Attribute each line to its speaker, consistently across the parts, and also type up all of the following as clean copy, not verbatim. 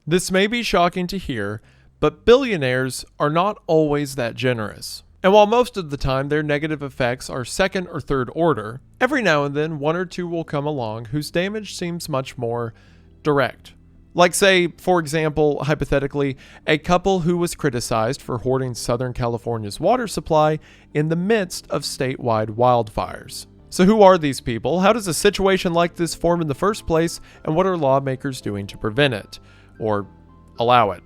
Speaker 1: This may be shocking to hear, but billionaires are not always that generous. And while most of the time their negative effects are second or third order, every now and then one or two will come along whose damage seems much more direct. Like, say, for example, hypothetically, a couple who was criticized for hoarding Southern California's water supply in the midst of statewide wildfires. So who are these people? How does a situation like this form in the first place? And what are lawmakers doing to prevent it? Or allow it?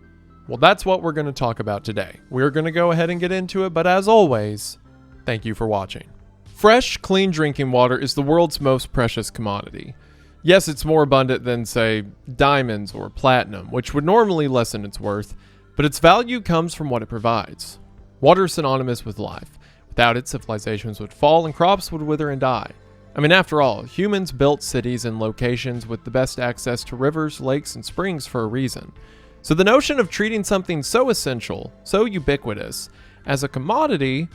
Speaker 1: Well, that's what we're going to talk about today. We're going to go ahead and get into it, but as always, thank you for watching. Fresh, clean drinking water is the world's most precious commodity. Yes, it's more abundant than, say, diamonds or platinum, which would normally lessen its worth, but its value comes from what it provides. Water is synonymous with life. Without it, civilizations would fall and crops would wither and die. I mean, after all, humans built cities in locations with the best access to rivers, lakes, and springs for a reason. So the notion of treating something so essential, so ubiquitous, as a commodity,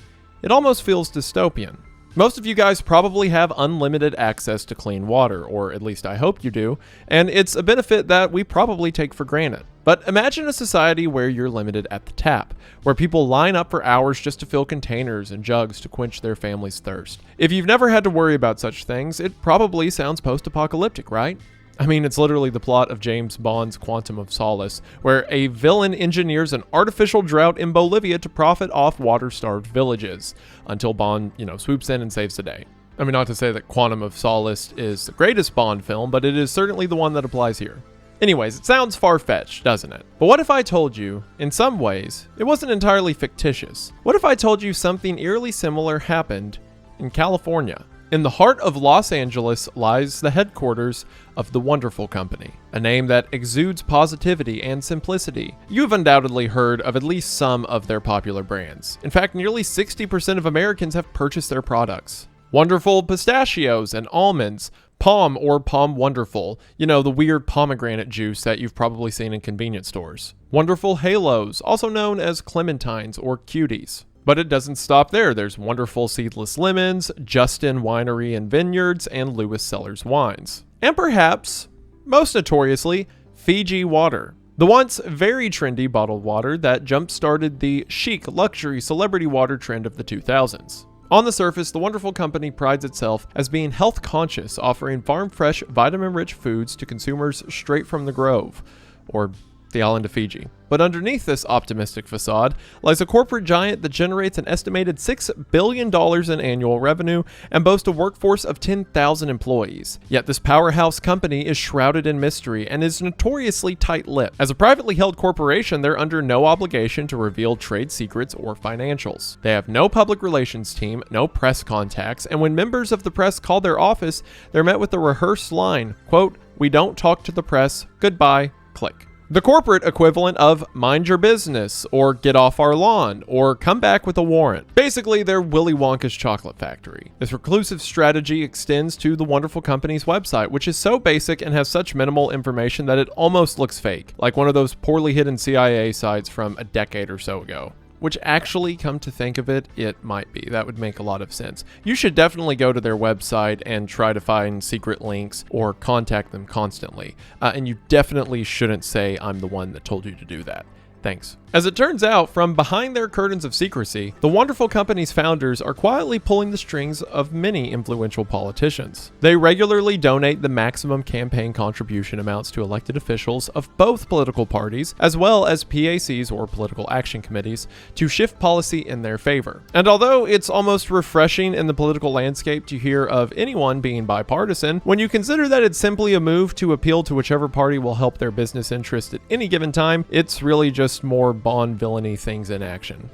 Speaker 1: it almost feels dystopian. Most of you guys probably have unlimited access to clean water, or at least I hope you do, and it's a benefit that we probably take for granted. But imagine a society where you're limited at the tap, where people line up for hours just to fill containers and jugs to quench their family's thirst. If you've never had to worry about such things, it probably sounds post-apocalyptic, right? I mean, it's literally the plot of James Bond's Quantum of Solace, where a villain engineers an artificial drought in Bolivia to profit off water-starved villages, until Bond, swoops in and saves the day. I mean, not to say that Quantum of Solace is the greatest Bond film, but it is certainly the one that applies here. Anyways, it sounds far-fetched, doesn't it? But what if I told you, in some ways, it wasn't entirely fictitious? What if I told you something eerily similar happened in California? In the heart of Los Angeles lies the headquarters of the Wonderful Company, a name that exudes positivity and simplicity. You've undoubtedly heard of at least some of their popular brands. In fact, nearly 60% of Americans have purchased their products. Wonderful pistachios and almonds, Palm or Palm Wonderful, the weird pomegranate juice that you've probably seen in convenience stores. Wonderful Halos, also known as clementines or cuties. But it doesn't stop there. There's Wonderful Seedless Lemons, Justin Winery and Vineyards, and Lewis Cellars Wines. And perhaps, most notoriously, Fiji Water. The once very trendy bottled water that jump-started the chic luxury celebrity water trend of the 2000s. On the surface, the Wonderful Company prides itself as being health conscious, offering farm-fresh, vitamin-rich foods to consumers straight from the Grove, or the island of Fiji. But underneath this optimistic facade lies a corporate giant that generates an estimated $6 billion in annual revenue and boasts a workforce of 10,000 employees. Yet this powerhouse company is shrouded in mystery and is notoriously tight-lipped. As a privately held corporation, they're under no obligation to reveal trade secrets or financials. They have no public relations team, no press contacts, and when members of the press call their office, they're met with a rehearsed line, quote, "We don't talk to the press, goodbye, click." The corporate equivalent of mind your business, or get off our lawn, or come back with a warrant. Basically, they're Willy Wonka's chocolate factory. This reclusive strategy extends to the Wonderful Company's website, which is so basic and has such minimal information that it almost looks fake, like one of those poorly hidden CIA sites from a decade or so ago. Which actually, come to think of it, it might be. That would make a lot of sense. You should definitely go to their website and try to find secret links or contact them constantly. And you definitely shouldn't say, "I'm the one that told you to do that." Thanks. As it turns out, from behind their curtains of secrecy, the Wonderful Company's founders are quietly pulling the strings of many influential politicians. They regularly donate the maximum campaign contribution amounts to elected officials of both political parties, as well as PACs or political action committees, to shift policy in their favor. And although it's almost refreshing in the political landscape to hear of anyone being bipartisan, when you consider that it's simply a move to appeal to whichever party will help their business interest at any given time, it's really just more Bond villainy things in action.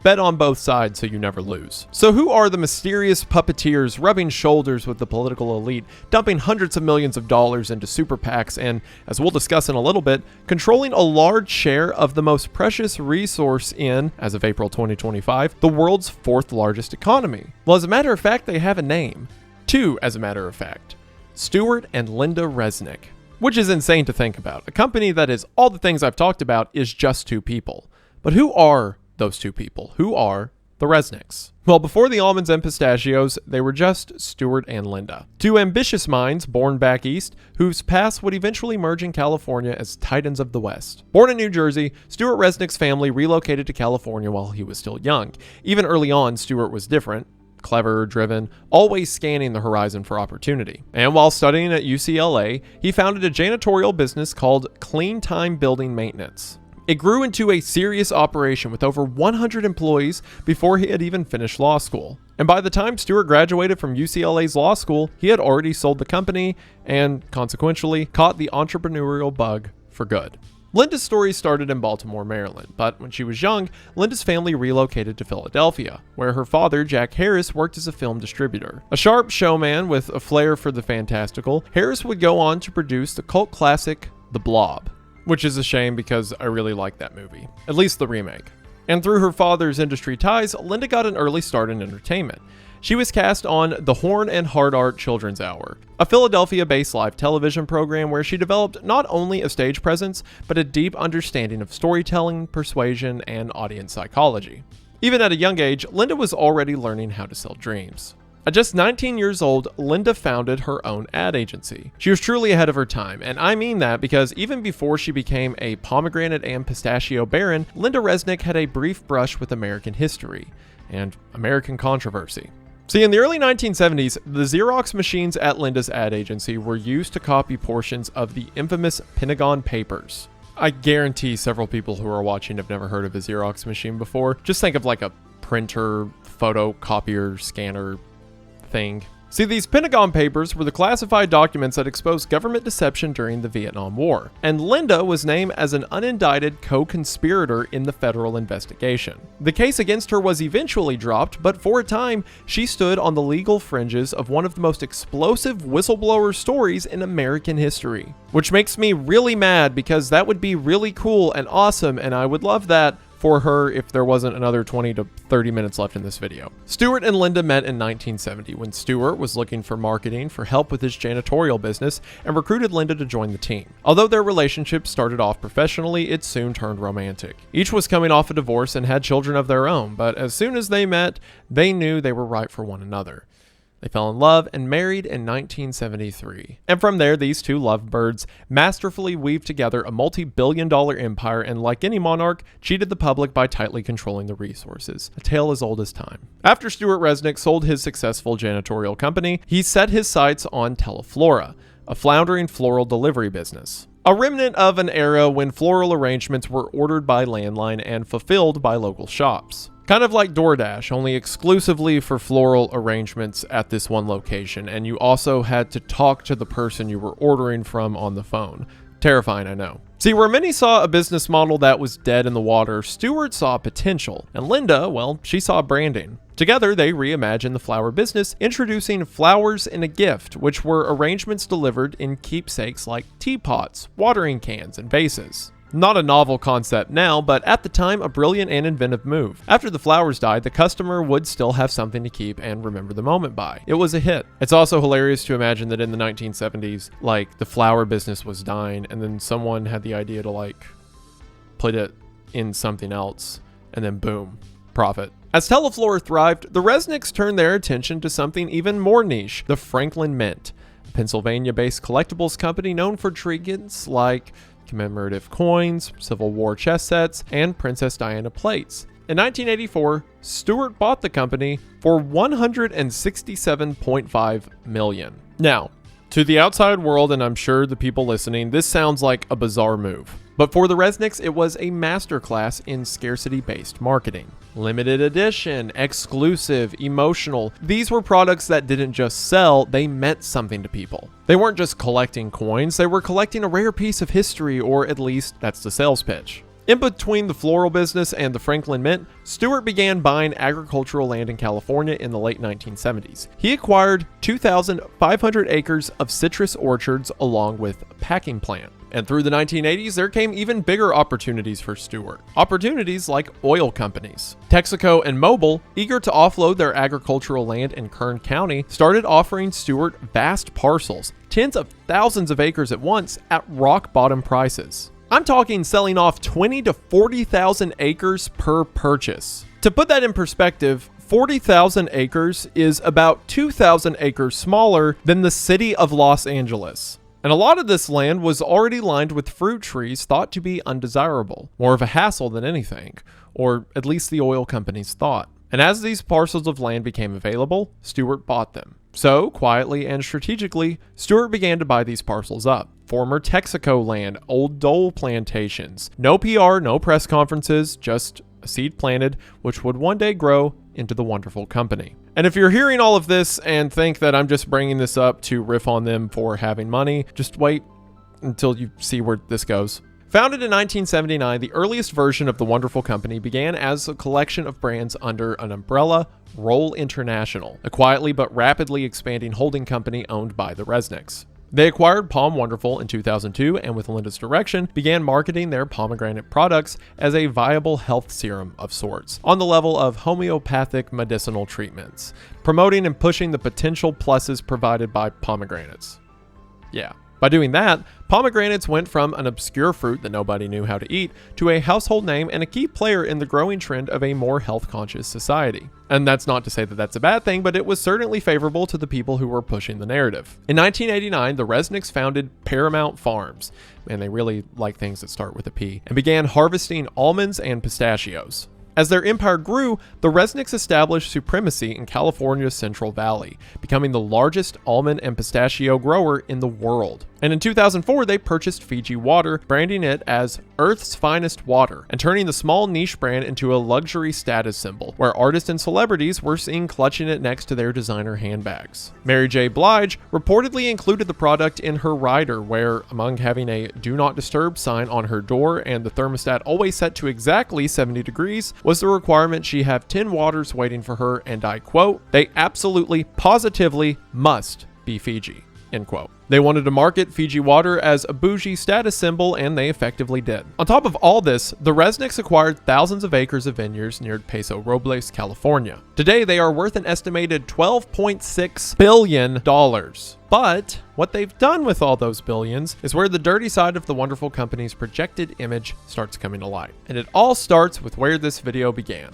Speaker 1: Bet on both sides so you never lose. So who are the mysterious puppeteers rubbing shoulders with the political elite, dumping hundreds of millions of dollars into super PACs and, as we'll discuss in a little bit, controlling a large share of the most precious resource in, as of April 2025, the world's fourth largest economy? Well, as a matter of fact, they have a name. Two, as a matter of fact. Stuart and Linda Resnick. Which is insane to think about. A company that is all the things I've talked about is just two people. But who are those two people? Who are the Resnicks. Well, before the almonds and pistachios, they were just Stuart and Linda. Two ambitious minds born back east, whose paths would eventually merge in California as Titans of the West. Born in New Jersey, Stuart Resnick's family relocated to California while he was still young. Even early on, Stuart was different. Clever, driven, always scanning the horizon for opportunity. And while studying at UCLA, he founded a janitorial business called Clean Time Building Maintenance. It grew into a serious operation with over 100 employees before he had even finished law school. And by the time Stuart graduated from UCLA's law school, he had already sold the company and, consequentially, caught the entrepreneurial bug for good. Linda's story started in Baltimore, Maryland, but when she was young, Linda's family relocated to Philadelphia, where her father, Jack Harris, worked as a film distributor. A sharp showman with a flair for the fantastical, Harris would go on to produce the cult classic The Blob, which is a shame because I really like that movie, at least the remake. And through her father's industry ties, Linda got an early start in entertainment. She was cast on the Horn and Hard Art Children's Hour, a Philadelphia-based live television program where she developed not only a stage presence, but a deep understanding of storytelling, persuasion, and audience psychology. Even at a young age, Linda was already learning how to sell dreams. At just 19 years old, Linda founded her own ad agency. She was truly ahead of her time, and I mean that because even before she became a pomegranate and pistachio baron, Linda Resnick had a brief brush with American history and American controversy. See, in the early 1970s, the Xerox machines at Linda's ad agency were used to copy portions of the infamous Pentagon Papers. I guarantee several people who are watching have never heard of a Xerox machine before. Just think of like a printer, photocopier, scanner thing. See, these Pentagon Papers were the classified documents that exposed government deception during the Vietnam War, and Linda was named as an unindicted co-conspirator in the federal investigation. The case against her was eventually dropped, but for a time, she stood on the legal fringes of one of the most explosive whistleblower stories in American history. Which makes me really mad because that would be really cool and awesome, and I would love that for her if there wasn't another 20 to 30 minutes left in this video. Stuart and Linda met in 1970 when Stuart was looking for marketing for help with his janitorial business and recruited Linda to join the team. Although their relationship started off professionally, it soon turned romantic. Each was coming off a divorce and had children of their own, but as soon as they met, they knew they were right for one another. They fell in love and married in 1973. And from there, these two lovebirds masterfully weaved together a multi-billion-dollar empire and, like any monarch, cheated the public by tightly controlling the resources. A tale as old as time. After Stuart Resnick sold his successful janitorial company, he set his sights on Teleflora, a floundering floral delivery business. A remnant of an era when floral arrangements were ordered by landline and fulfilled by local shops. Kind of like DoorDash, only exclusively for floral arrangements at this one location, and you also had to talk to the person you were ordering from on the phone. Terrifying, I know. See, where many saw a business model that was dead in the water, Stuart saw potential, and Linda, well, she saw branding. Together, they reimagined the flower business, introducing Flowers in a Gift, which were arrangements delivered in keepsakes like teapots, watering cans, and vases. Not a novel concept now, but at the time, a brilliant and inventive move. After the flowers died, the customer would still have something to keep and remember the moment by. It was a hit. It's also hilarious to imagine that in the 1970s, like, the flower business was dying, and then someone had the idea to, like, put it in something else, and then boom, profit. As Teleflora thrived, the Resnicks turned their attention to something even more niche, the Franklin Mint, a Pennsylvania-based collectibles company known for trinkets like commemorative coins, Civil War chess sets, and Princess Diana plates. In 1984, Stuart bought the company for $167.5 million. Now, to the outside world, and I'm sure the people listening, this sounds like a bizarre move. But for the Resnicks, it was a masterclass in scarcity-based marketing. Limited edition, exclusive, emotional. These were products that didn't just sell, they meant something to people. They weren't just collecting coins, they were collecting a rare piece of history, or at least that's the sales pitch. In between the floral business and the Franklin Mint, Stuart began buying agricultural land in California in the late 1970s. He acquired 2,500 acres of citrus orchards along with a packing plant. And through the 1980s, there came even bigger opportunities for Stuart. Opportunities like oil companies. Texaco and Mobil, eager to offload their agricultural land in Kern County, started offering Stuart vast parcels, tens of thousands of acres at once, at rock-bottom prices. I'm talking selling off 20 to 40,000 acres per purchase. To put that in perspective, 40,000 acres is about 2,000 acres smaller than the city of Los Angeles. And a lot of this land was already lined with fruit trees thought to be undesirable, more of a hassle than anything, or at least the oil companies thought. And as these parcels of land became available, Stewart bought them. So, quietly and strategically, Stewart began to buy these parcels up. Former Texaco land, old Dole plantations. No PR, no press conferences, just a seed planted, which would one day grow into the wonderful company. And if you're hearing all of this and think that I'm just bringing this up to riff on them for having money, just wait until you see where this goes. Founded in 1979, the earliest version of the wonderful company began as a collection of brands under an umbrella, Roll International, a quietly but rapidly expanding holding company owned by the Resnicks. They acquired Palm Wonderful in 2002 and with Linda's direction began marketing their pomegranate products as a viable health serum of sorts, on the level of homeopathic medicinal treatments, promoting and pushing the potential pluses provided by pomegranates. Yeah. By doing that, pomegranates went from an obscure fruit that nobody knew how to eat to a household name and a key player in the growing trend of a more health-conscious society. And that's not to say that that's a bad thing, but it was certainly favorable to the people who were pushing the narrative. In 1989, the Resnicks founded Paramount Farms, and they really like things that start with a P, and began harvesting almonds and pistachios. As their empire grew, the Resnicks established supremacy in California's Central Valley, becoming the largest almond and pistachio grower in the world. And in 2004, they purchased Fiji Water, branding it as Earth's Finest Water, and turning the small niche brand into a luxury status symbol, where artists and celebrities were seen clutching it next to their designer handbags. Mary J. Blige reportedly included the product in her rider, where, among having a Do Not Disturb sign on her door and the thermostat always set to exactly 70 degrees, was the requirement she have 10 waters waiting for her, and I quote, "They absolutely, positively must be Fiji," end quote. They wanted to market Fiji Water as a bougie status symbol, and they effectively did. On top of all this, the Resnicks acquired thousands of acres of vineyards near Paso Robles, California. Today, they are worth an estimated $12.6 billion. But what they've done with all those billions is where the dirty side of the wonderful company's projected image starts coming to light. And it all starts with where this video began: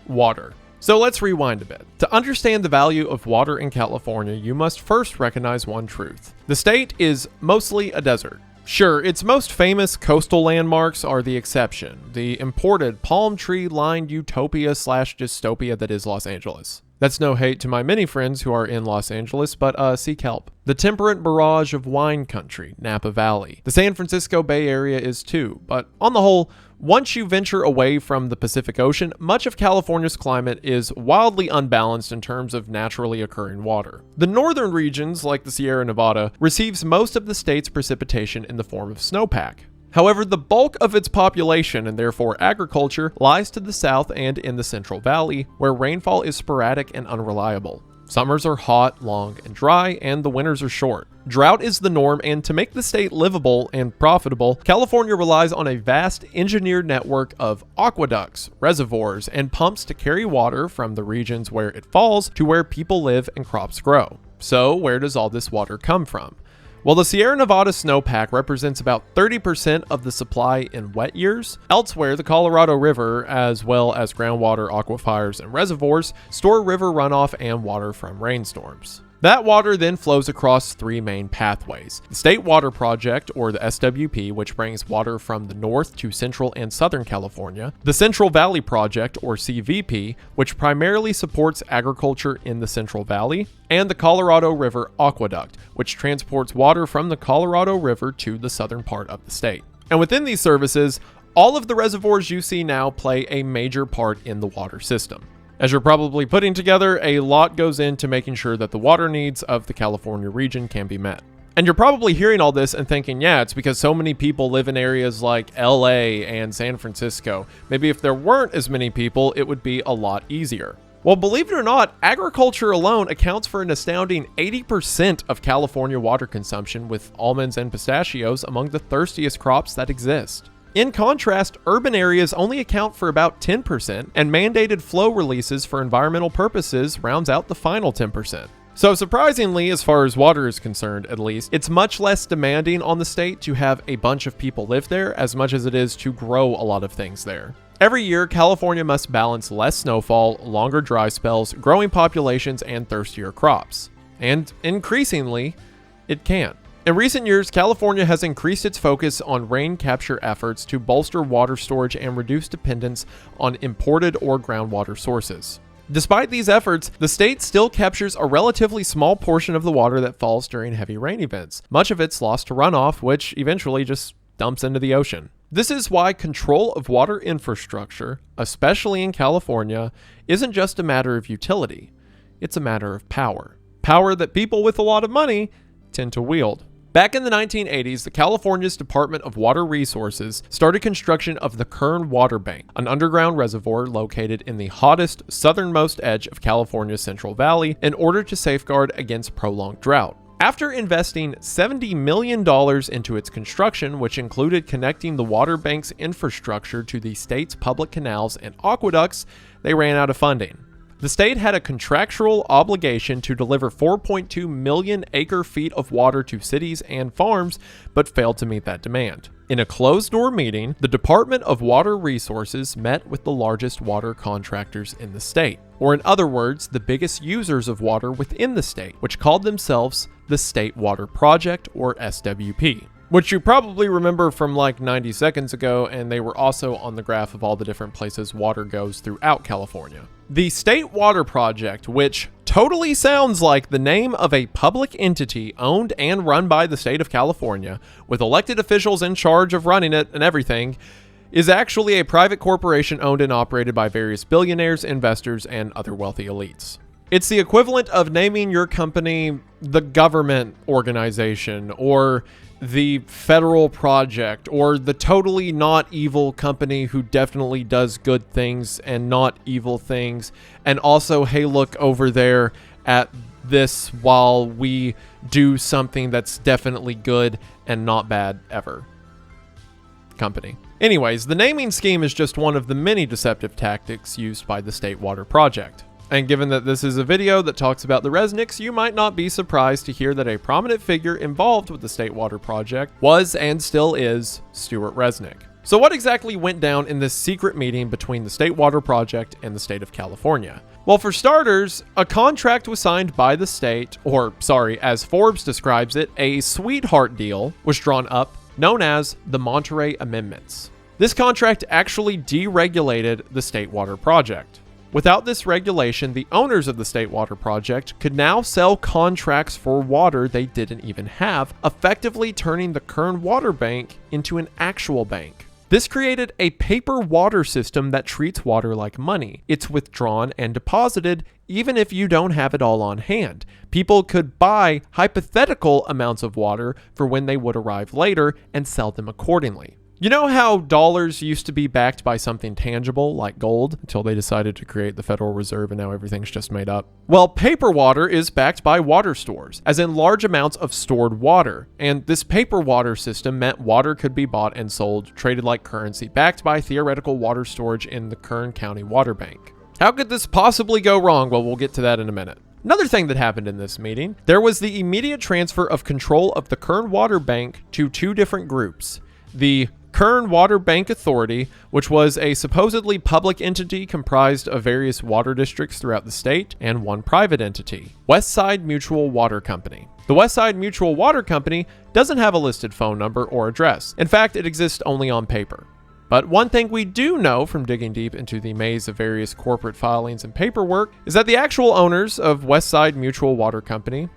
Speaker 1: water. So let's rewind a bit. To understand the value of water in California, you must first recognize one truth. The state is mostly a desert. Sure, its most famous coastal landmarks are the exception, the imported palm tree-lined utopia/dystopia that is Los Angeles. That's no hate to my many friends who are in Los Angeles, but seek help. The temperate barrage of wine country, Napa Valley. The San Francisco Bay Area is too, but on the whole, once you venture away from the Pacific Ocean, much of California's climate is wildly unbalanced in terms of naturally occurring water. The northern regions, like the Sierra Nevada, receives most of the state's precipitation in the form of snowpack. However, the bulk of its population, and therefore agriculture, lies to the south and in the Central Valley, where rainfall is sporadic and unreliable. Summers are hot, long, and dry, and the winters are short. Drought is the norm, and to make the state livable and profitable, California relies on a vast engineered network of aqueducts, reservoirs, and pumps to carry water from the regions where it falls to where people live and crops grow. So, where does all this water come from? Well, the Sierra Nevada snowpack represents about 30% of the supply in wet years. Elsewhere, the Colorado River, as well as groundwater aquifers and reservoirs, store river runoff and water from rainstorms. That water then flows across three main pathways. The State Water Project, or the SWP, which brings water from the north to central and southern California. The Central Valley Project, or CVP, which primarily supports agriculture in the Central Valley. And the Colorado River Aqueduct, which transports water from the Colorado River to the southern part of the state. And within these services, all of the reservoirs you see now play a major part in the water system. As you're probably putting together, a lot goes into making sure that the water needs of the California region can be met. And you're probably hearing all this and thinking, yeah, it's because so many people live in areas like LA and San Francisco. Maybe if there weren't as many people, it would be a lot easier. Well, believe it or not, agriculture alone accounts for an astounding 80% of California water consumption, with almonds and pistachios among the thirstiest crops that exist. In contrast, urban areas only account for about 10%, and mandated flow releases for environmental purposes rounds out the final 10%. So surprisingly, as far as water is concerned at least, it's much less demanding on the state to have a bunch of people live there as much as it is to grow a lot of things there. Every year, California must balance less snowfall, longer dry spells, growing populations, and thirstier crops. And increasingly, it can. In recent years, California has increased its focus on rain capture efforts to bolster water storage and reduce dependence on imported or groundwater sources. Despite these efforts, the state still captures a relatively small portion of the water that falls during heavy rain events. Much of it's lost to runoff, which eventually just dumps into the ocean. This is why control of water infrastructure, especially in California, isn't just a matter of utility. It's a matter of power. Power that people with a lot of money tend to wield. Back in the 1980s, the California's Department of Water Resources started construction of the Kern Water Bank, an underground reservoir located in the hottest, southernmost edge of California's Central Valley, in order to safeguard against prolonged drought. After investing $70 million into its construction, which included connecting the water bank's infrastructure to the state's public canals and aqueducts, they ran out of funding. The state had a contractual obligation to deliver 4.2 million acre-feet of water to cities and farms, but failed to meet that demand. In a closed-door meeting, the Department of Water Resources met with the largest water contractors in the state, or in other words, the biggest users of water within the state, which called themselves the State Water Project, or SWP. Which you probably remember from like 90 seconds ago, and they were also on the graph of all the different places water goes throughout California. The State Water Project, which totally sounds like the name of a public entity owned and run by the state of California, with elected officials in charge of running it and everything, is actually a private corporation owned and operated by various billionaires, investors, and other wealthy elites. It's the equivalent of naming your company the government organization, or the federal project, or the totally not evil company who definitely does good things and not evil things, and also, hey, look over there at this while we do something that's definitely good and not bad ever. Company. Anyways, the naming scheme is just one of the many deceptive tactics used by the State Water Project. And given that this is a video that talks about the Resnicks, you might not be surprised to hear that a prominent figure involved with the State Water Project was and still is Stuart Resnick. So what exactly went down in this secret meeting between the State Water Project and the state of California? Well, for starters, a contract was signed by the state, or sorry, as Forbes describes it, a sweetheart deal was drawn up, known as the Monterey Amendments. This contract actually deregulated the State Water Project. Without this regulation, the owners of the State Water Project could now sell contracts for water they didn't even have, effectively turning the Kern Water Bank into an actual bank. This created a paper water system that treats water like money. It's withdrawn and deposited even if you don't have it all on hand. People could buy hypothetical amounts of water for when they would arrive later and sell them accordingly. You know how dollars used to be backed by something tangible like gold until they decided to create the Federal Reserve and now everything's just made up? Well, paper water is backed by water stores, as in large amounts of stored water. And this paper water system meant water could be bought and sold, traded like currency, backed by theoretical water storage in the Kern County Water Bank. How could this possibly go wrong? Well, we'll get to that in a minute. Another thing that happened in this meeting, there was the immediate transfer of control of the Kern Water Bank to two different groups. The Kern Water Bank Authority, which was a supposedly public entity comprised of various water districts throughout the state, and one private entity, Westside Mutual Water Company. The Westside Mutual Water Company doesn't have a listed phone number or address. In fact, it exists only on paper. But one thing we do know from digging deep into the maze of various corporate filings and paperwork is that the actual owners of Westside Mutual Water Company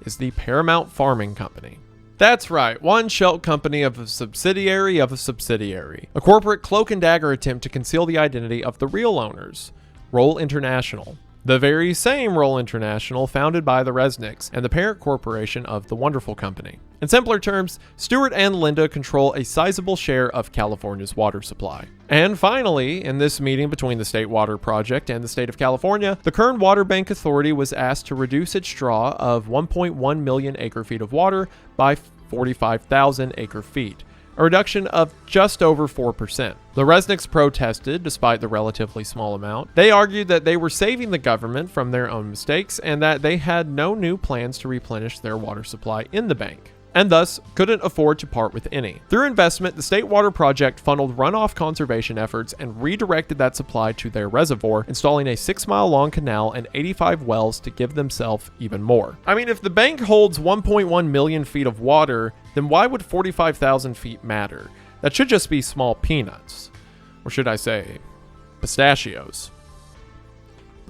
Speaker 1: is the Paramount Farming Company. That's right, one shell company of a subsidiary of a subsidiary. A corporate cloak and dagger attempt to conceal the identity of the real owners, Roll International. The very same Roll International founded by the Resnicks and the parent corporation of the Wonderful Company. In simpler terms, Stuart and Linda control a sizable share of California's water supply. And finally, in this meeting between the State Water Project and the state of California, the Kern Water Bank Authority was asked to reduce its draw of 1.1 million acre-feet of water by 45,000 acre-feet, a reduction of just over 4%. The Resnicks protested, despite the relatively small amount. They argued that they were saving the government from their own mistakes and that they had no new plans to replenish their water supply in the bank, and thus couldn't afford to part with any. Through investment, the State Water Project funneled runoff conservation efforts and redirected that supply to their reservoir, installing a 6-mile-long canal and 85 wells to give themselves even more. I mean, if the bank holds 1.1 million feet of water, then why would 45,000 feet matter? That should just be small peanuts. Or should I say, pistachios.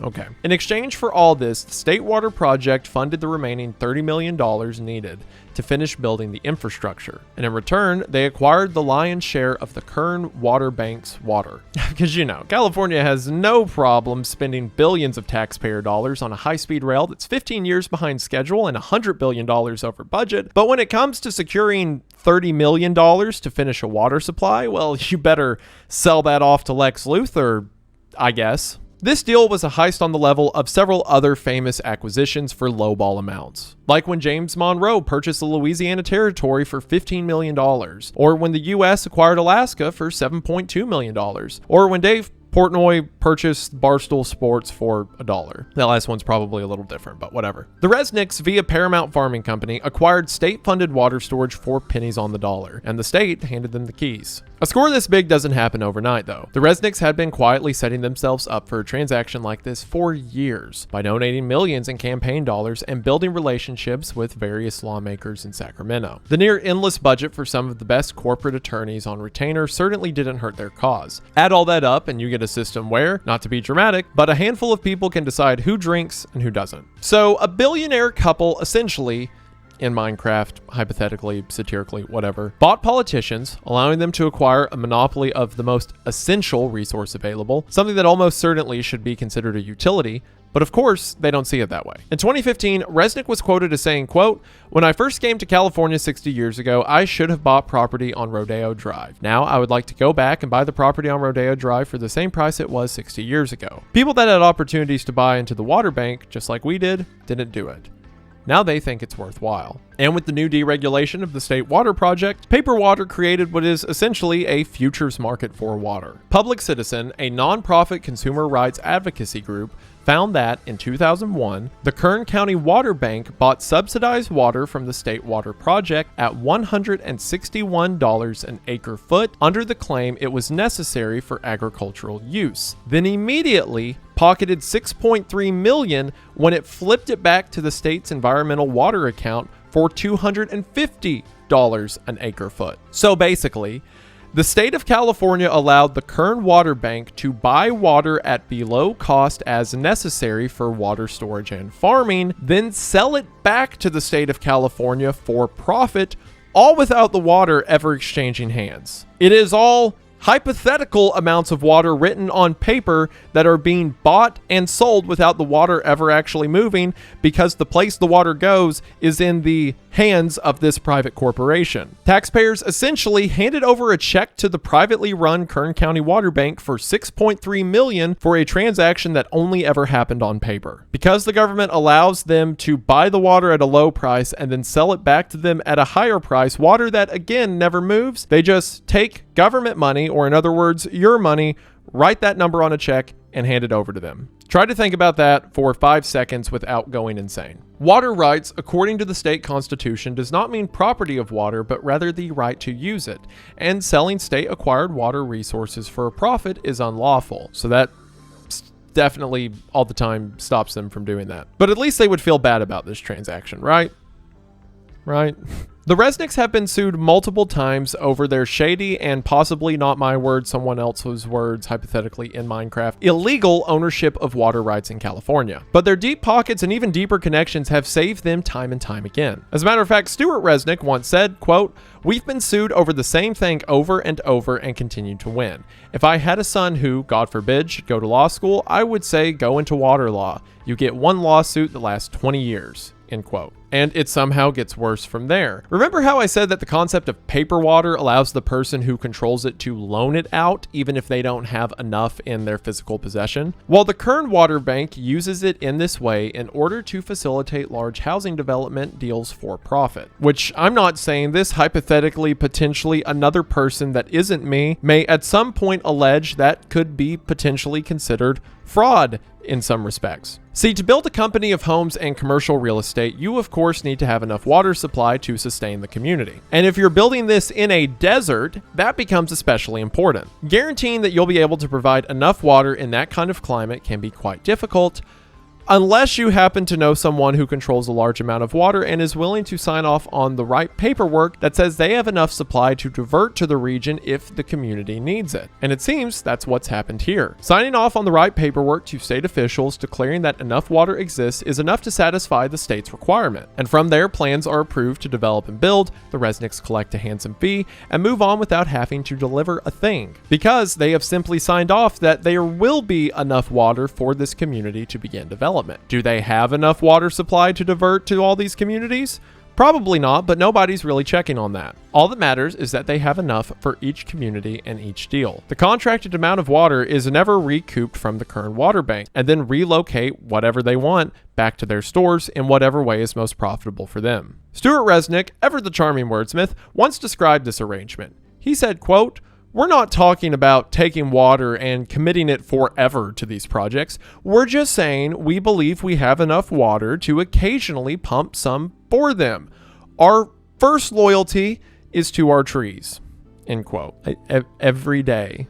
Speaker 1: Okay. In exchange for all this, the State Water Project funded the remaining $30 million needed to finish building the infrastructure. And in return, they acquired the lion's share of the Kern Water Bank's water. Because, you know, California has no problem spending billions of taxpayer dollars on a high-speed rail that's 15 years behind schedule and $100 billion over budget. But when it comes to securing $30 million to finish a water supply, well, you better sell that off to Lex Luthor, I guess. This deal was a heist on the level of several other famous acquisitions for lowball amounts, like when James Monroe purchased the Louisiana Territory for $15 million, or when the US acquired Alaska for $7.2 million, or when Dave Portnoy purchased Barstool Sports for $1. That last one's probably a little different, but whatever. The Resnicks, via Paramount Farming Company, acquired state-funded water storage for pennies on the dollar, and the state handed them the keys. A score this big doesn't happen overnight, though. The Resnicks had been quietly setting themselves up for a transaction like this for years by donating millions in campaign dollars and building relationships with various lawmakers in Sacramento. The near-endless budget for some of the best corporate attorneys on retainer certainly didn't hurt their cause. Add all that up and you get a system where, not to be dramatic, but a handful of people can decide who drinks and who doesn't. So a billionaire couple essentially, in Minecraft, hypothetically, satirically, whatever, bought politicians, allowing them to acquire a monopoly of the most essential resource available, something that almost certainly should be considered a utility, but of course, they don't see it that way. In 2015, Resnick was quoted as saying, quote, "When I first came to California 60 years ago, I should have bought property on Rodeo Drive. Now I would like to go back and buy the property on Rodeo Drive for the same price it was 60 years ago. People that had opportunities to buy into the water bank, just like we did, didn't do it. Now they think it's worthwhile." And with the new deregulation of the State Water Project, Paper Water created what is essentially a futures market for water. Public Citizen, a nonprofit consumer rights advocacy group, found that in 2001, the Kern County Water Bank bought subsidized water from the State Water Project at $161 an acre foot under the claim it was necessary for agricultural use. Then immediately pocketed $6.3 million when it flipped it back to the state's environmental water account for $250 an acre foot. So basically, the state of California allowed the Kern Water Bank to buy water at below cost as necessary for water storage and farming, then sell it back to the state of California for profit, all without the water ever exchanging hands. It is all hypothetical amounts of water written on paper that are being bought and sold without the water ever actually moving, because the place the water goes is in the hands of this private corporation. Taxpayers essentially handed over a check to the privately run Kern County Water Bank for $6.3 million for a transaction that only ever happened on paper. Because the government allows them to buy the water at a low price and then sell it back to them at a higher price, water that again never moves, they just take government money, or in other words, your money, write that number on a check and hand it over to them. Try to think about that for 5 seconds without going insane. Water rights, according to the state constitution, does not mean property of water, but rather the right to use it. And selling state-acquired water resources for a profit is unlawful. So that definitely all the time stops them from doing that. But at least they would feel bad about this transaction, right? Right? The Resnicks have been sued multiple times over their shady and possibly not my words, someone else's words, hypothetically in Minecraft, illegal ownership of water rights in California. But their deep pockets and even deeper connections have saved them time and time again. As a matter of fact, Stuart Resnick once said, quote, "We've been sued over the same thing over and over and continue to win. If I had a son who, God forbid, should go to law school, I would say go into water law. You get one lawsuit that lasts 20 years. End quote. and it somehow gets worse from there. Remember how I said that the concept of paper water allows the person who controls it to loan it out even if they don't have enough in their physical possession? Well, the Kern Water Bank uses it in this way in order to facilitate large housing development deals for profit. Which I'm not saying this, hypothetically, potentially another person that isn't me may at some point allege that could be potentially considered fraud in some respects. See, to build a company of homes and commercial real estate, you of course need to have enough water supply to sustain the community. And if you're building this in a desert, that becomes especially important. Guaranteeing that you'll be able to provide enough water in that kind of climate can be quite difficult, unless you happen to know someone who controls a large amount of water and is willing to sign off on the right paperwork that says they have enough supply to divert to the region if the community needs it. And it seems that's what's happened here. Signing off on the right paperwork to state officials declaring that enough water exists is enough to satisfy the state's requirement. And from there, plans are approved to develop and build, the Resnicks collect a handsome fee, and move on without having to deliver a thing, because they have simply signed off that there will be enough water for this community to begin development. Do they have enough water supply to divert to all these communities? Probably not, but nobody's really checking on that. All that matters is that they have enough for each community and each deal. The contracted amount of water is never recouped from the Kern Water Bank and then relocate whatever they want back to their stores in whatever way is most profitable for them. Stuart Resnick, ever the charming wordsmith, once described this arrangement. He said, quote, "We're not talking about taking water and committing it forever to these projects. We're just saying we believe we have enough water to occasionally pump some for them. Our first loyalty is to our trees." End quote. Every day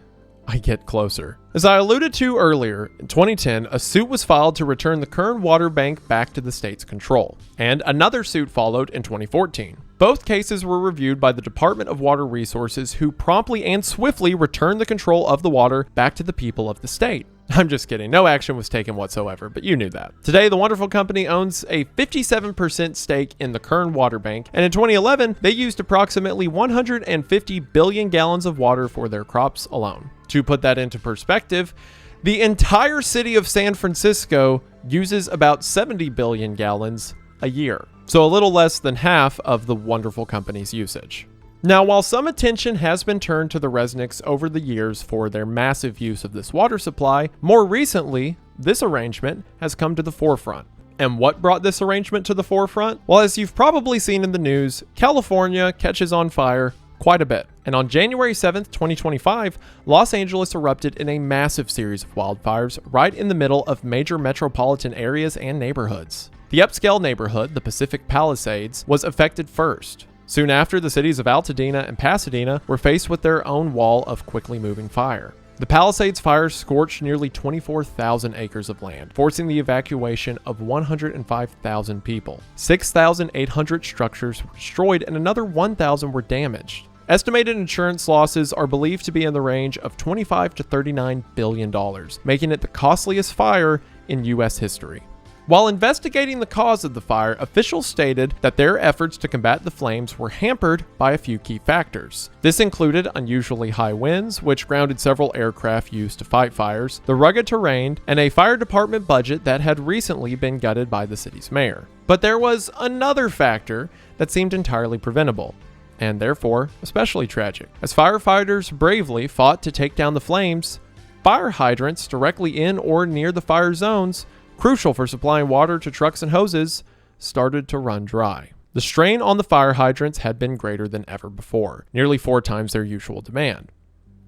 Speaker 1: I get closer. As I alluded to earlier, in 2010, a suit was filed to return the Kern Water Bank back to the state's control, and another suit followed in 2014. Both cases were reviewed by the Department of Water Resources, who promptly and swiftly returned the control of the water back to the people of the state. I'm just kidding, no action was taken whatsoever, but you knew that. Today, the wonderful company owns a 57% stake in the Kern Water Bank, and in 2011, they used approximately 150 billion gallons of water for their crops alone. To put that into perspective, the entire city of San Francisco uses about 70 billion gallons a year, so a little less than half of the wonderful company's usage. Now, while some attention has been turned to the Resnicks over the years for their massive use of this water supply, more recently, this arrangement has come to the forefront. And what brought this arrangement to the forefront? Well, as you've probably seen in the news, California catches on fire quite a bit. And on January 7th, 2025, Los Angeles erupted in a massive series of wildfires right in the middle of major metropolitan areas and neighborhoods. The upscale neighborhood, the Pacific Palisades, was affected first. Soon after, the cities of Altadena and Pasadena were faced with their own wall of quickly moving fire. The Palisades fires scorched nearly 24,000 acres of land, forcing the evacuation of 105,000 people. 6,800 structures were destroyed and another 1,000 were damaged. Estimated insurance losses are believed to be in the range of $25 to $39 billion, making it the costliest fire in U.S. history. While investigating the cause of the fire, officials stated that their efforts to combat the flames were hampered by a few key factors. This included unusually high winds, which grounded several aircraft used to fight fires, the rugged terrain, and a fire department budget that had recently been gutted by the city's mayor. But there was another factor that seemed entirely preventable, and therefore especially tragic. As firefighters bravely fought to take down the flames, fire hydrants directly in or near the fire zones, crucial for supplying water to trucks and hoses, started to run dry. The strain on the fire hydrants had been greater than ever before, nearly 4 times their usual demand.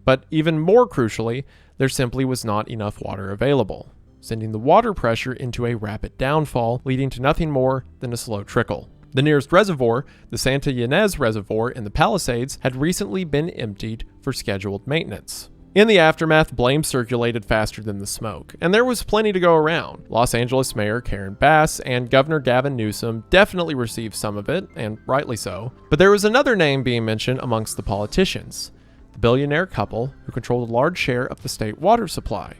Speaker 1: But even more crucially, there simply was not enough water available, sending the water pressure into a rapid downfall, leading to nothing more than a slow trickle. The nearest reservoir, the Santa Ynez Reservoir in the Palisades, had recently been emptied for scheduled maintenance. In the aftermath, blame circulated faster than the smoke, and there was plenty to go around. Los Angeles Mayor Karen Bass and Governor Gavin Newsom definitely received some of it, and rightly so. But there was another name being mentioned amongst the politicians, the billionaire couple who controlled a large share of the state water supply,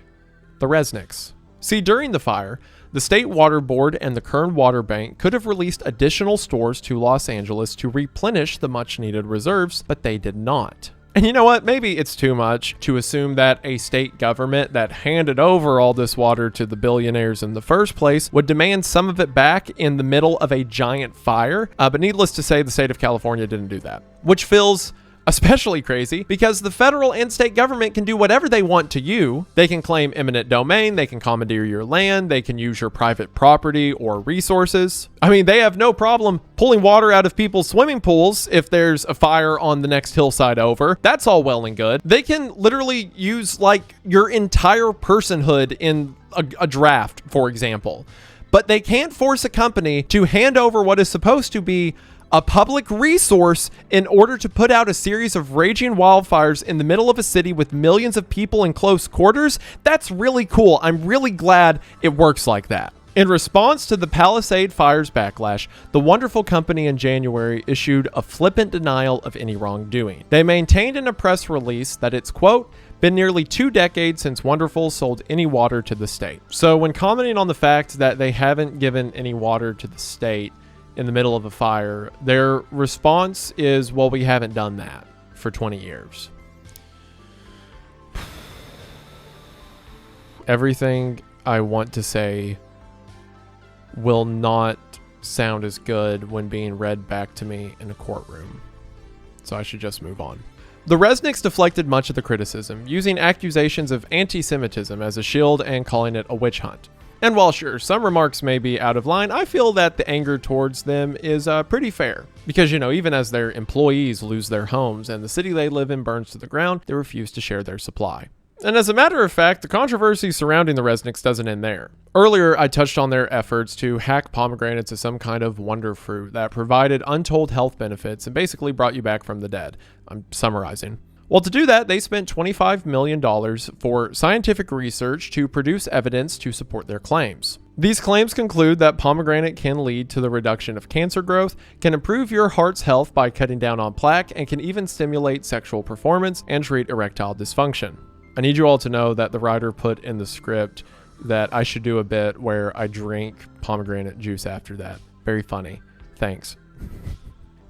Speaker 1: the Resnicks. See, during the fire, the State Water Board and the Kern Water Bank could have released additional stores to Los Angeles to replenish the much-needed reserves, but they did not. And you know what? Maybe it's too much to assume that a state government that handed over all this water to the billionaires in the first place would demand some of it back in the middle of a giant fire. But needless to say, the state of California didn't do that, which feels especially crazy because the federal and state government can do whatever they want to you. They can claim eminent domain, they can commandeer your land, they can use your private property or resources. I mean, they have no problem pulling water out of people's swimming pools if there's a fire on the next hillside over. That's all well and good. They can literally use like your entire personhood in a draft, for example. But they can't force a company to hand over what is supposed to be a public resource in order to put out a series of raging wildfires in the middle of a city with millions of people in close quarters. That's really cool. I'm really glad it works like that. In response to the Palisade Fire's backlash, the wonderful company in January issued a flippant denial of any wrongdoing. They maintained in a press release that it's, quote, been nearly 2 decades since Wonderful sold any water to the state. So when commenting on the fact that they haven't given any water to the state in the middle of a fire, their response is, well, we haven't done that for 20 years. Everything I want to say will not sound as good when being read back to me in a courtroom. So I should just move on. The Resnicks deflected much of the criticism, using accusations of anti-Semitism as a shield and calling it a witch hunt. And while sure, some remarks may be out of line, I feel that the anger towards them is pretty fair. Because, you know, even as their employees lose their homes and the city they live in burns to the ground, they refuse to share their supply. And as a matter of fact, the controversy surrounding the Resnicks doesn't end there. Earlier, I touched on their efforts to hack pomegranates as some kind of wonder fruit that provided untold health benefits and basically brought you back from the dead. I'm summarizing. Well, to do that, they spent $25 million for scientific research to produce evidence to support their claims. These claims conclude that pomegranate can lead to the reduction of cancer growth, can improve your heart's health by cutting down on plaque, and can even stimulate sexual performance and treat erectile dysfunction. I need you all to know that the writer put in the script that I should do a bit where I drink pomegranate juice after that. Very funny. Thanks.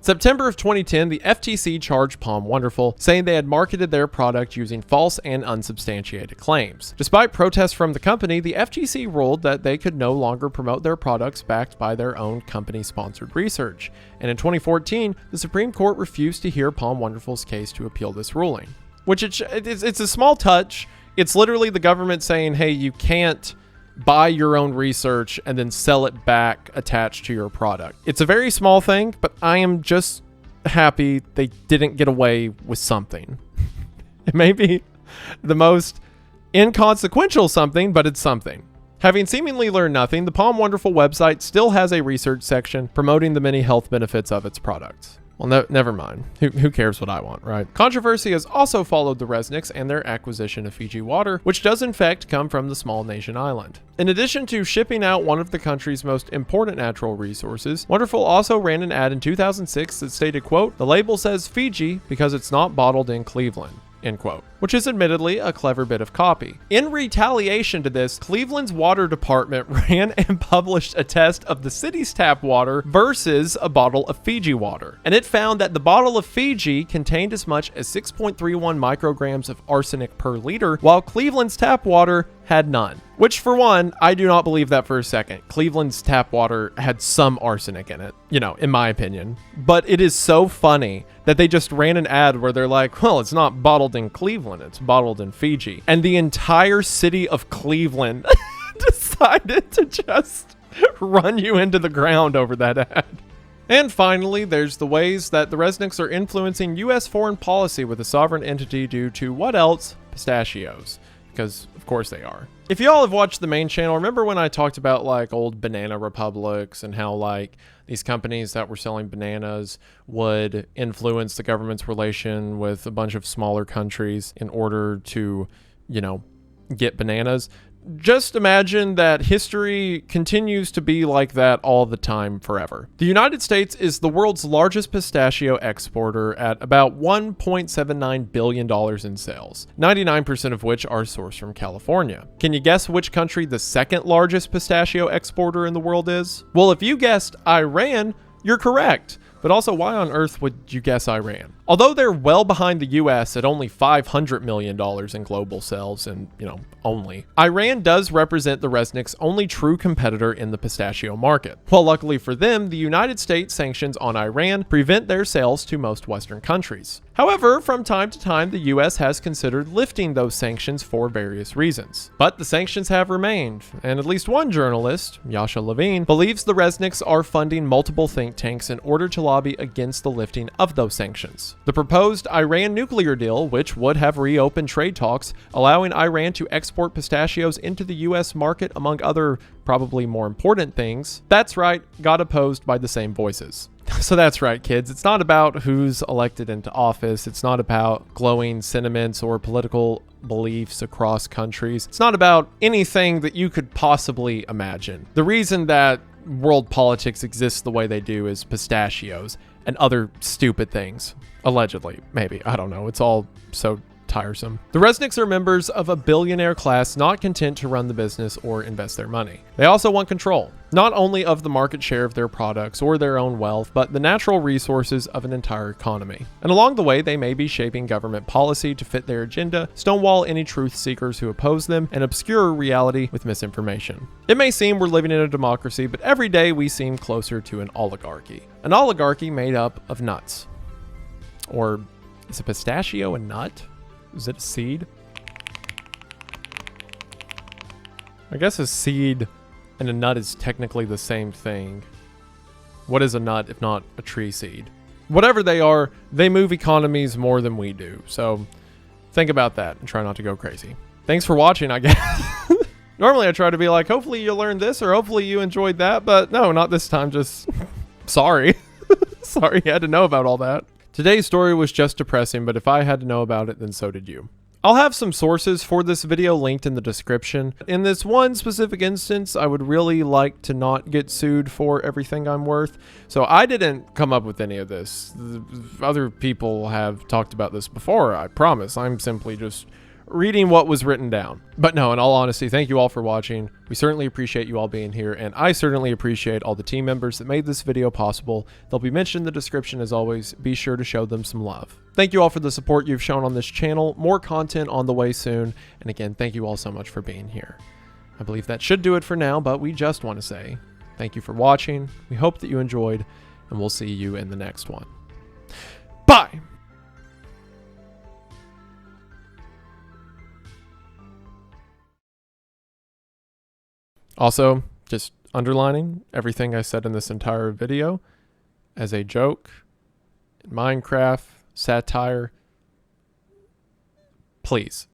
Speaker 1: September of 2010, the FTC charged Palm Wonderful, saying they had marketed their product using false and unsubstantiated claims. Despite protests from the company, the FTC ruled that they could no longer promote their products backed by their own company-sponsored research. And in 2014, the Supreme Court refused to hear Palm Wonderful's case to appeal this ruling. Which it's a small touch. It's literally the government saying, hey, you can't buy your own research and then sell it back attached to your product. It's a very small thing, but I am just happy they didn't get away with something. It may be the most inconsequential something, but it's something. Having seemingly learned nothing, the Palm Wonderful website still has a research section promoting the many health benefits of its products. Well, never mind. Who cares what I want, right? Controversy has also followed the Resnicks and their acquisition of Fiji water, which does in fact come from the small nation island. In addition to shipping out one of the country's most important natural resources, Wonderful also ran an ad in 2006 that stated, quote, the label says Fiji because it's not bottled in Cleveland, end quote, which is admittedly a clever bit of copy. In retaliation to this, Cleveland's water department ran and published a test of the city's tap water versus a bottle of Fiji water. And it found that the bottle of Fiji contained as much as 6.31 micrograms of arsenic per liter, while Cleveland's tap water had none. Which, for one, I do not believe that for a second. Cleveland's tap water had some arsenic in it, you know, in my opinion. But it is so funny that they just ran an ad where they're like, well, it's not bottled in Cleveland, it's bottled in Fiji. And the entire city of Cleveland decided to just run you into the ground over that ad. And finally, there's the ways that the Resnicks are influencing U.S. foreign policy with a sovereign entity due to what else? Pistachios. Because of course they are. If y'all have watched the main channel, remember when I talked about like old banana republics and how like these companies that were selling bananas would influence the government's relation with a bunch of smaller countries in order to, you know, get bananas? Just imagine that history continues to be like that all the time forever. The United States is the world's largest pistachio exporter at about $1.79 billion in sales, 99% of which are sourced from California. Can you guess which country the second largest pistachio exporter in the world is? Well, if you guessed Iran, you're correct. But also, why on earth would you guess Iran? Although they're well behind the US at only $500 million in global sales, and, only, Iran does represent the Resnicks' only true competitor in the pistachio market. Well, luckily for them, the United States sanctions on Iran prevent their sales to most Western countries. However, from time to time, the US has considered lifting those sanctions for various reasons. But the sanctions have remained, and at least one journalist, Yasha Levine, believes the Resnicks are funding multiple think tanks in order to lobby against the lifting of those sanctions. The proposed Iran nuclear deal, which would have reopened trade talks, allowing Iran to export pistachios into the US market, among other probably more important things, that's right, got opposed by the same voices. So that's right, kids. It's not about who's elected into office. It's not about glowing sentiments or political beliefs across countries. It's not about anything that you could possibly imagine. The reason that world politics exists the way they do is pistachios and other stupid things. Allegedly, maybe. I don't know. It's all so tiresome. The Resnicks are members of a billionaire class not content to run the business or invest their money. They also want control, not only of the market share of their products or their own wealth, but the natural resources of an entire economy. And along the way, they may be shaping government policy to fit their agenda, stonewall any truth seekers who oppose them, and obscure reality with misinformation. It may seem we're living in a democracy, but every day we seem closer to an oligarchy. An oligarchy made up of nuts. Or is a pistachio a nut? Is it a seed? I guess a seed and a nut is technically the same thing. What is a nut if not a tree seed? Whatever they are, they move economies more than we do. So think about that and try not to go crazy. Thanks for watching, I guess. Normally I try to be like, hopefully you learned this or hopefully you enjoyed that, but no, not this time. Just sorry. Sorry you had to know about all that. Today's story was just depressing, but if I had to know about it, then so did you. I'll have some sources for this video linked in the description. In this one specific instance, I would really like to not get sued for everything I'm worth. So I didn't come up with any of this. Other people have talked about this before, I promise. I'm simply just reading what was written down. But no, in all honesty, thank you all for watching. We certainly appreciate you all being here, and I certainly appreciate all the team members that made this video possible. They'll be mentioned in the description as always. Be sure to show them some love. Thank you all for the support you've shown on this channel. More content on the way soon. And again, thank you all so much for being here. I believe that should do it for now, but we just want to say thank you for watching. We hope that you enjoyed, and we'll see you in the next one. Bye! Also, just underlining everything I said in this entire video as a joke, Minecraft, satire, please.